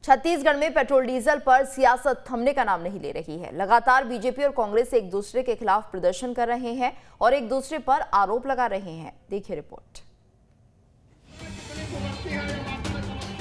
छत्तीसगढ़ में petrol diesel पर सियासत थमने का नाम नहीं ले रही है। लगातार बीजेपी और कांग्रेस एक दूसरे के खिलाफ प्रदर्शन कर रहे हैं और एक दूसरे पर आरोप लगा रहे हैं। देखिए रिपोर्ट।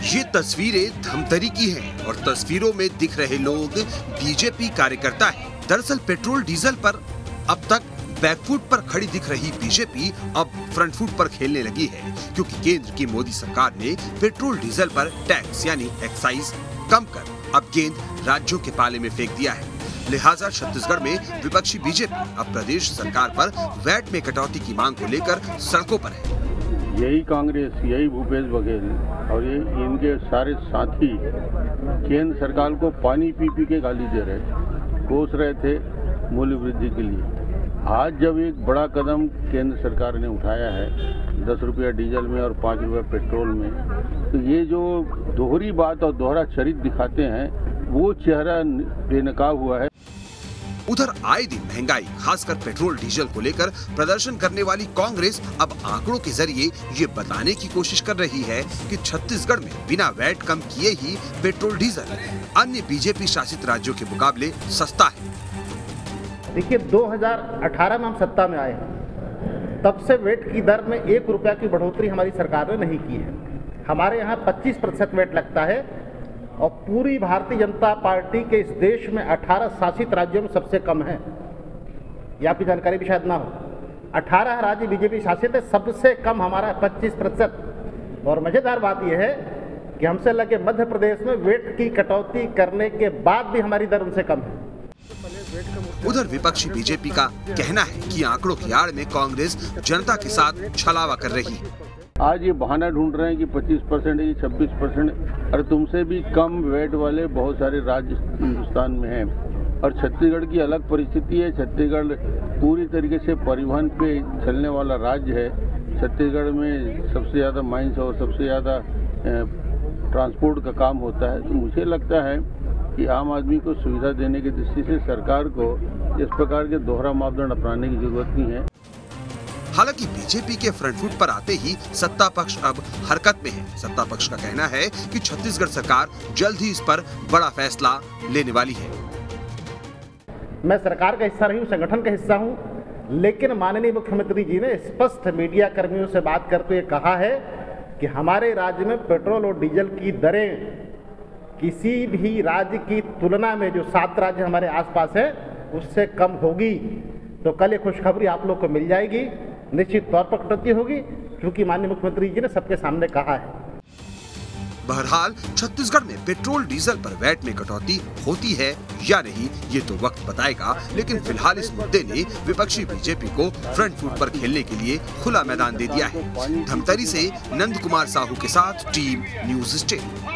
ये तस्वीरें धमतरी की हैं और तस्वीरों में दिख रहे लोग बीजेपी कार्यकर्ता हैं। दरअसल पेट्रोल डीजल पर अब तक बैकफुट पर खड़ी दिख रही बीजेपी अब फ्रंट फुट पर खेलने लगी है, क्योंकि केंद्र की मोदी सरकार ने पेट्रोल डीजल पर टैक्स यानी एक्साइज कम कर अब गेंद राज्यों के पाले में फेंक दिया है। लिहाजा छत्तीसगढ़ में विपक्षी बीजेपी अब प्रदेश सरकार पर वैट में कटौती की मांग को लेकर सड़कों पर है। यही कांग्रेस, यही भूपेश बघेल और ये इनके सारे साथी केंद्र सरकार को पानी पी पी के गाली दे रहे, कोस रहे थे मूल्य वृद्धि के लिए। आज जब एक बड़ा कदम केंद्र सरकार ने उठाया है 10 रुपया डीजल में और 5 रुपया पेट्रोल में, तो ये जो दोहरी बात और दोहरा चरित्र दिखाते हैं वो चेहरा बेनकाब हुआ है। उधर आए दिन महंगाई खासकर पेट्रोल डीजल को लेकर प्रदर्शन करने वाली कांग्रेस अब आंकड़ों के जरिए ये बताने की कोशिश कर रही है कि छत्तीसगढ़ में बिना वैट कम किए ही पेट्रोल डीजल अन्य बीजेपी शासित राज्यों के मुकाबले सस्ता है। देखिए 2018 में हम सत्ता में आए, तब से वेट की दर में 1 रुपया की बढ़ोतरी हमारी सरकार ने नहीं की है। हमारे यहाँ 25% वेट लगता है और पूरी भारतीय जनता पार्टी के इस देश में 18 शासित राज्यों में सबसे कम है। ये आपकी जानकारी भी शायद ना हो। 18 राज्य बीजेपी शासित है, सबसे कम हमारा 25%। और मजेदार बात यह है कि हमसे लगे मध्य प्रदेश में वेट की कटौती करने के बाद भी हमारी दर उनसे कम है। उधर विपक्षी बीजेपी का कहना है कि आंकड़ों की आड़ में कांग्रेस जनता के साथ छलावा कर रही है। आज ये बहाना ढूंढ रहे हैं कि 25% है, 26%। और तुमसे भी कम वेट वाले बहुत सारे राज्य हिंदुस्तान में हैं और छत्तीसगढ़ की अलग परिस्थिति है। छत्तीसगढ़ पूरी तरीके से परिवहन पे चलने वाला राज्य है। छत्तीसगढ़ में सबसे ज़्यादा माइंस और सबसे ज़्यादा ट्रांसपोर्ट का काम होता है। तो मुझे लगता है कि आम आदमी को सुविधा देने की दृष्टि से सरकार को इस प्रकार के दोहरा मापदंड अपनाने की जरूरत नहीं है। हालांकि बीजेपी के फ्रंट फुट पर आते ही सत्ता पक्ष अब हरकत में है। सत्ता पक्ष का कहना है कि छत्तीसगढ़ सरकार जल्द ही इस पर बड़ा फैसला लेने वाली है। मैं सरकार का हिस्सा नहीं हूँ, संगठन का हिस्सा हूँ, लेकिन माननीय मुख्यमंत्री जी ने स्पष्ट मीडिया कर्मियों से बात करते हुए कहा है कि हमारे राज्य में पेट्रोल और डीजल की दरें किसी भी राज्य की तुलना में जो 7 राज्य हमारे आसपास है उससे कम होगी। तो कल ये खुशखबरी आप लोग को मिल जाएगी। निश्चित तौर पर कटौती होगी, क्योंकि माननीय मुख्यमंत्री जी ने सबके सामने कहा है। बहरहाल छत्तीसगढ़ में पेट्रोल डीजल पर वैट में कटौती होती है या नहीं ये तो वक्त बताएगा, लेकिन फिलहाल इस मुद्दे ने विपक्षी बीजेपी को फ्रंट फुट पर खेलने के लिए खुला मैदान दे दिया है। धमतरी से नंद कुमार साहू के साथ टीम न्यूज़ स्टेट।